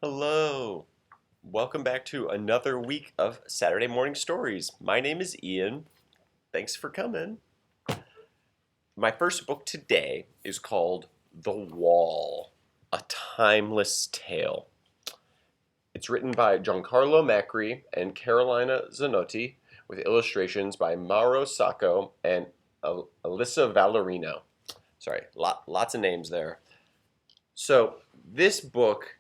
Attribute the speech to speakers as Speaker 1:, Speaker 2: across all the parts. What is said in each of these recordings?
Speaker 1: Hello. Welcome back to another week of Saturday Morning Stories. My name is Ian. Thanks for coming. My first book today is called The Wall, A Timeless Tale. It's written by Giancarlo Macri and Carolina Zanotti with illustrations by Mauro Sacco and Elisa Vallarino. Sorry, lots of names there. So, this book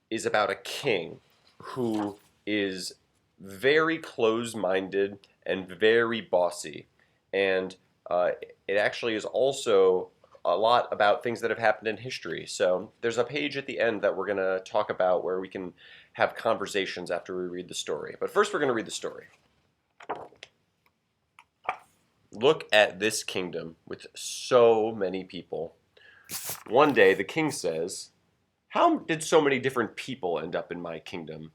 Speaker 1: is about a king who is very close-minded and very bossy. And it actually is also a lot about things that have happened in history. So there's a page at the end that we're going to talk about where we can have conversations after we read the story. But first we're going to read the story. Look at this kingdom with so many people. One day the king says, "How did so many different people end up in my kingdom?"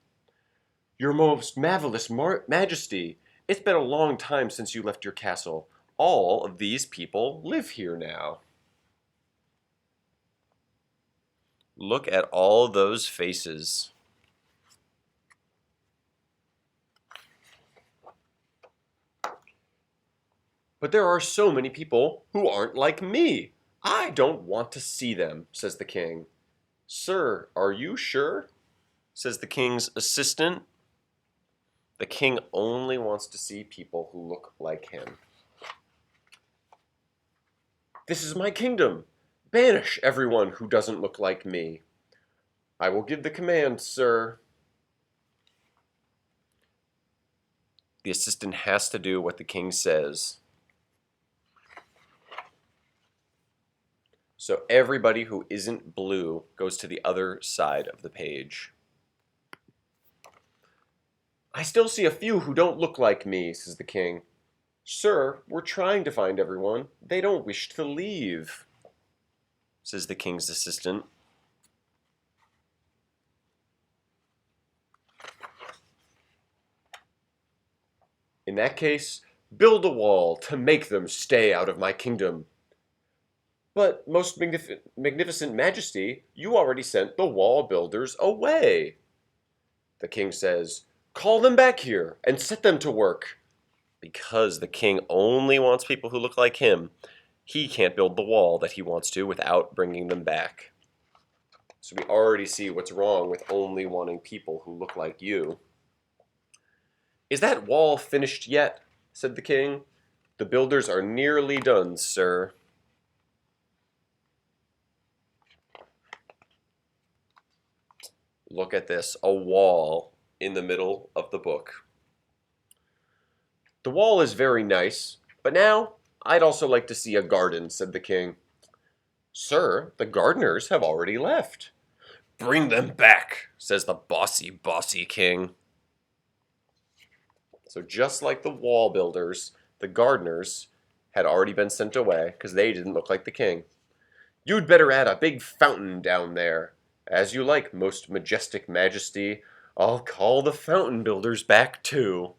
Speaker 1: "Your most marvelous majesty, it's been a long time since you left your castle. All of these people live here now." Look at all those faces. "But there are so many people who aren't like me. I don't want to see them," says the king. "Sir, are you sure?" says the king's assistant. The king only wants to see people who look like him. "This is my kingdom. Banish everyone who doesn't look like me." "I will give the command, sir." The assistant has to do what the king says. So everybody who isn't blue goes to the other side of the page. "I still see a few who don't look like me," says the king. "Sir, we're trying to find everyone. They don't wish to leave," says the king's assistant. "In that case, build a wall to make them stay out of my kingdom." "But, most magnificent majesty, you already sent the wall builders away." The king says, "Call them back here and set them to work." Because the king only wants people who look like him, he can't build the wall that he wants to without bringing them back. So we already see what's wrong with only wanting people who look like you. "Is that wall finished yet?" said the king. "The builders are nearly done, sir." Look at this, a wall in the middle of the book. "The wall is very nice, but now I'd also like to see a garden," said the king. "Sir, the gardeners have already left." "Bring them back," says the bossy king. So just like the wall builders, the gardeners had already been sent away because they didn't look like the king. "You'd better add a big fountain down there." "As you like, most majestic majesty. I'll call the fountain builders back too."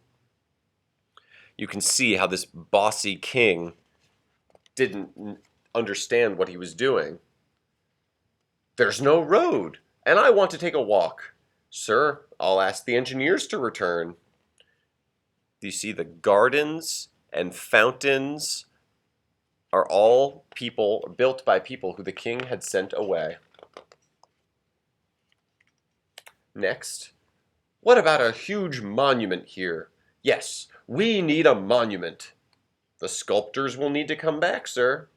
Speaker 1: You can see how this bossy king didn't understand what he was doing. "There's no road, and I want to take a walk." "Sir, I'll ask the engineers to return." Do you see the gardens and fountains are all people built by people who the king had sent away? Next, what about a huge monument here? "Yes, we need a monument." "The sculptors will need to come back, sir."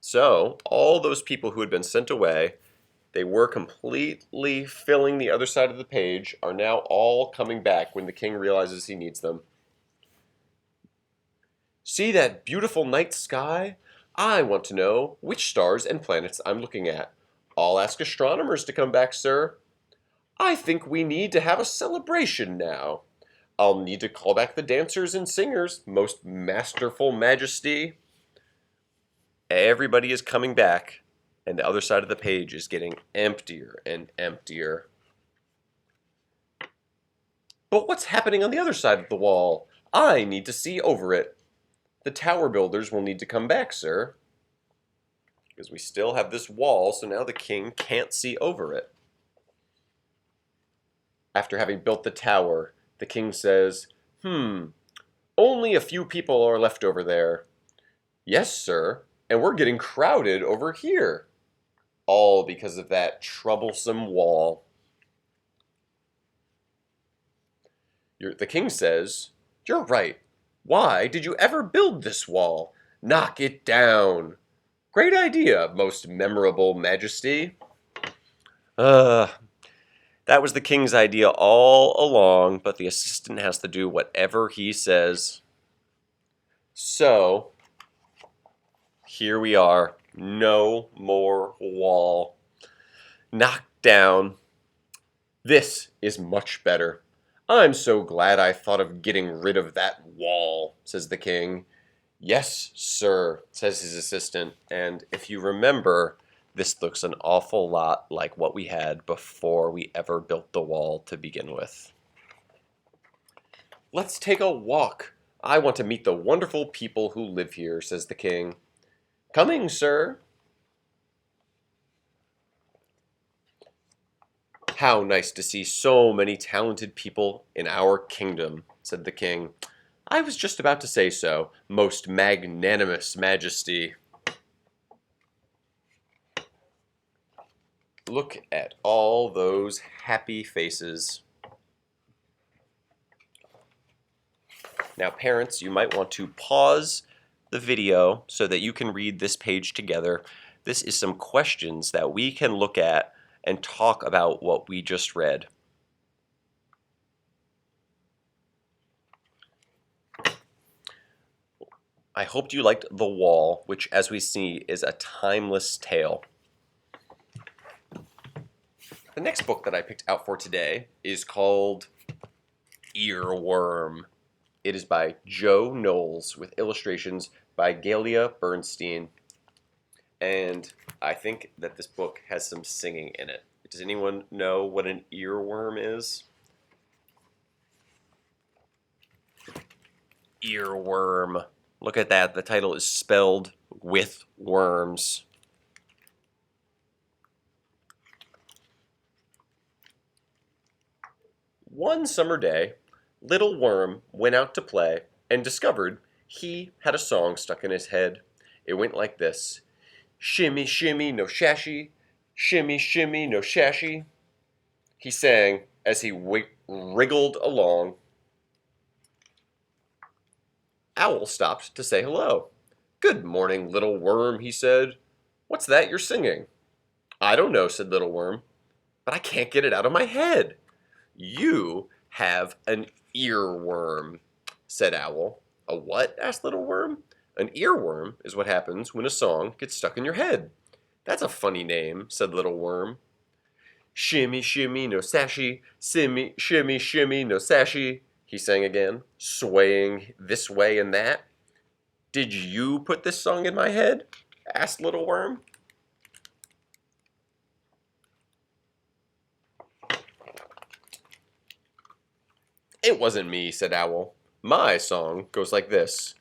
Speaker 1: So, all those people who had been sent away, they were completely filling the other side of the page, are now all coming back when the king realizes he needs them. "See that beautiful night sky? I want to know which stars and planets I'm looking at. I'll ask astronomers to come back, sir." "I think we need to have a celebration now." "I'll need to call back the dancers and singers, most masterful majesty." Everybody is coming back, and the other side of the page is getting emptier and emptier. "But what's happening on the other side of the wall? I need to see over it." "The tower builders will need to come back, sir." Because we still have this wall, so now the king can't see over it. After having built the tower, the king says, only a few people are left over there. Yes, sir, and we're getting crowded over here. All because of that troublesome wall. The king says, you're right. Why did you ever build this wall? Knock it down. Great idea, most memorable majesty. That was the king's idea all along, but the assistant has to do whatever he says. So, here we are. No more wall. Knocked down. This is much better. I'm so glad I thought of getting rid of that wall, says the king. Yes, sir, says his assistant. And if you remember, this looks an awful lot like what we had before we ever built the wall to begin with. Let's take a walk. I want to meet the wonderful people who live here, says the king. Coming, sir. How nice to see so many talented people in our kingdom, said the king. I was just about to say so, most magnanimous majesty. Look at all those happy faces. Now, parents, you might want to pause the video so that you can read this page together. This is some questions that we can look at and talk about what we just read. I hoped you liked The Wall, which, as we see, is a timeless tale. The next book that I picked out for today is called Earworm. It is by Jo Knowles with illustrations by Galia Bernstein. And I think that this book has some singing in it. Does anyone know what an earworm is? Earworm. Look at that. The title is spelled with worms. One summer day, Little Worm went out to play and discovered he had a song stuck in his head. It went like this. Shimmy, shimmy, no shashy. Shimmy, shimmy, no shashy. He sang as he wriggled along. Owl stopped to say hello. Good morning, Little Worm, he said. What's that you're singing? I don't know, said Little Worm, but I can't get it out of my head. You have an earworm, said Owl. A what? Asked Little Worm. An earworm is what happens when a song gets stuck in your head. That's a funny name, said Little Worm. Shimmy, shimmy, no sashy, shimmy, shimmy, shimmy, no sashy, he sang again, swaying this way and that. Did you put this song in my head? Asked Little Worm. It wasn't me, said Owl. My song goes like this.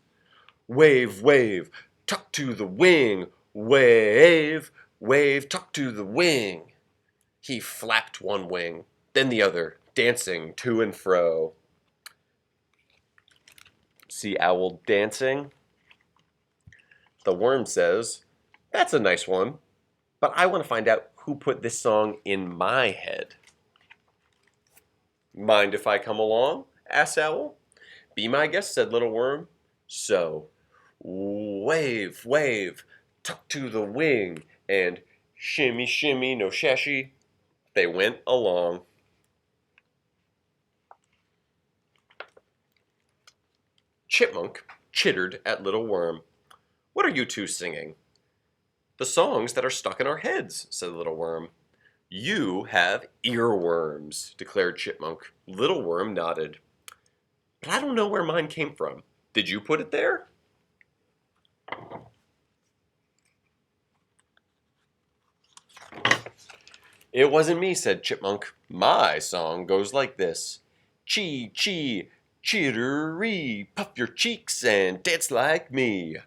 Speaker 1: Wave, wave, tuck to the wing. Wave, wave, tuck to the wing. He flapped one wing, then the other, dancing to and fro. See Owl dancing? The worm says, that's a nice one, but I want to find out who put this song in my head. Mind if I come along? Asked Owl. Be my guest, said Little Worm. So, wave, wave, tuck to the wing, and shimmy, shimmy, no shashy, they went along. Chipmunk chittered at Little Worm. What are you two singing? The songs that are stuck in our heads, said Little Worm. You have earworms, declared Chipmunk. Little Worm nodded. But I don't know where mine came from. Did you put it there? It wasn't me, said Chipmunk. My song goes like this. Chee, chee, chittery, puff your cheeks and dance like me.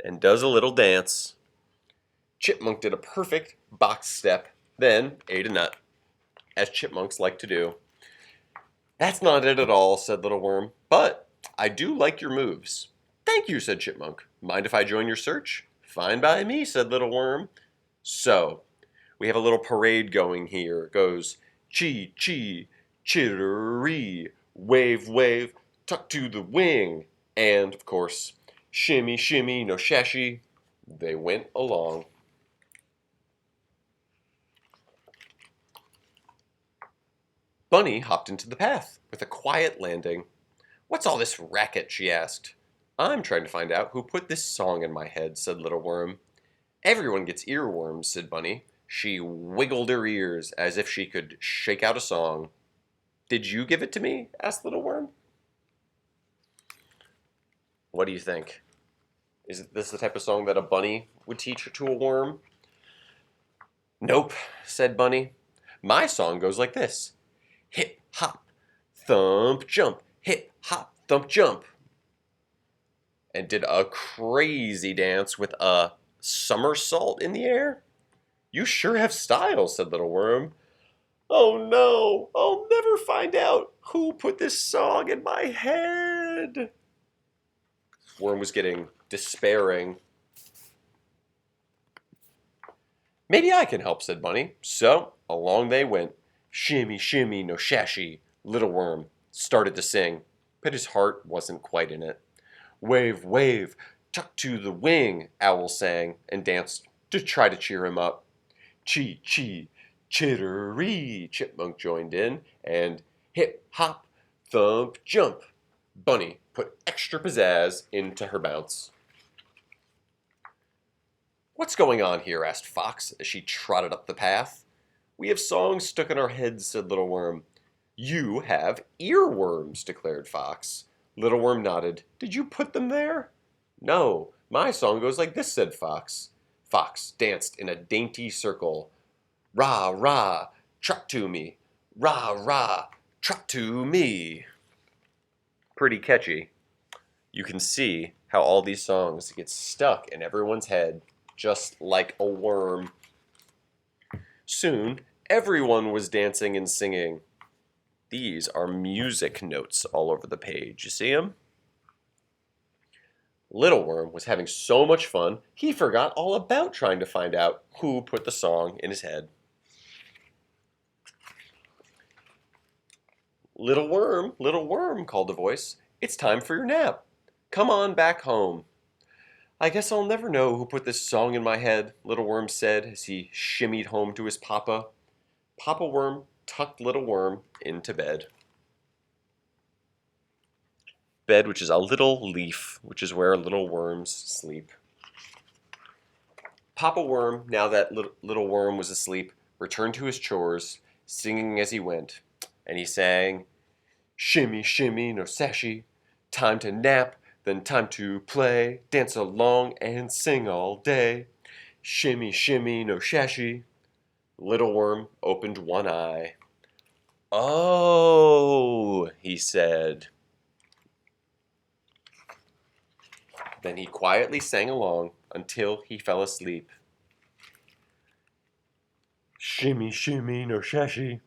Speaker 1: And does a little dance. Chipmunk did a perfect box step, then ate a nut. as chipmunks like to do. "That's not it at all," said Little Worm, "but I do like your moves." "Thank you," said Chipmunk. "Mind if I join your search?" "Fine by me," said Little Worm. So, we have a little parade going here. It goes, "Chee, chee, chittery, wave, wave, tuck to the wing." And, of course, "Shimmy, shimmy, no shashi." They went along. Bunny hopped into the path with a quiet landing. "What's all this racket?" she asked. "I'm trying to find out who put this song in my head," said Little Worm. "Everyone gets earworms," said Bunny. She wiggled her ears as if she could shake out a song. "Did you give it to me?" asked Little Worm. What do you think? Is this the type of song that a bunny would teach to a worm? "Nope," said Bunny. "My song goes like this. Hip, hop, thump, jump. Hip, hop, thump, jump." And did a crazy dance with a somersault in the air. "You sure have style," said Little Worm. "Oh no, I'll never find out who put this song in my head." Worm was getting despairing. "Maybe I can help," said Bunny. So along they went. Shimmy, shimmy, no shashi. Little Worm started to sing, but his heart wasn't quite in it. "Wave, wave, tuck to the wing," Owl sang and danced to try to cheer him up. "Chee, chee, chittery," Chipmunk joined in, and hip, hop, thump, jump. Bunny put extra pizzazz into her bounce. "What's going on here?" asked Fox as she trotted up the path. "We have songs stuck in our heads," said Little Worm. "You have earworms," declared Fox. Little Worm nodded. "Did you put them there?" "No, my song goes like this," said Fox. Fox danced in a dainty circle. "Rah, rah, trot to me. Rah, rah, trot to me." Pretty catchy. You can see how all these songs get stuck in everyone's head, just like a worm. Soon, everyone was dancing and singing. These are music notes all over the page. You see them? Little Worm was having so much fun, he forgot all about trying to find out who put the song in his head. Little Worm," called a voice. "It's time for your nap. Come on back home." "I guess I'll never know who put this song in my head," Little Worm said as he shimmied home to his papa. Papa Worm tucked Little Worm into bed. Bed, which is a little leaf, which is where little worms sleep. Papa Worm, now that Little Worm was asleep, returned to his chores, singing as he went. And he sang, "Shimmy, shimmy, no sashi. Time to nap, then time to play. Dance along and sing all day. Shimmy, shimmy, no shashi." Little Worm opened one eye. "Oh," he said. Then he quietly sang along until he fell asleep. "Shimmy, shimmy, no shashi."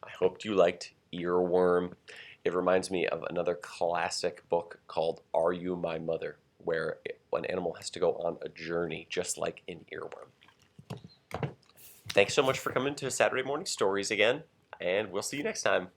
Speaker 1: I hoped you liked Earworm. It reminds me of another classic book called Are You My Mother, where an animal has to go on a journey just like an earworm. Thanks so much for coming to Saturday Morning Stories again, and we'll see you next time.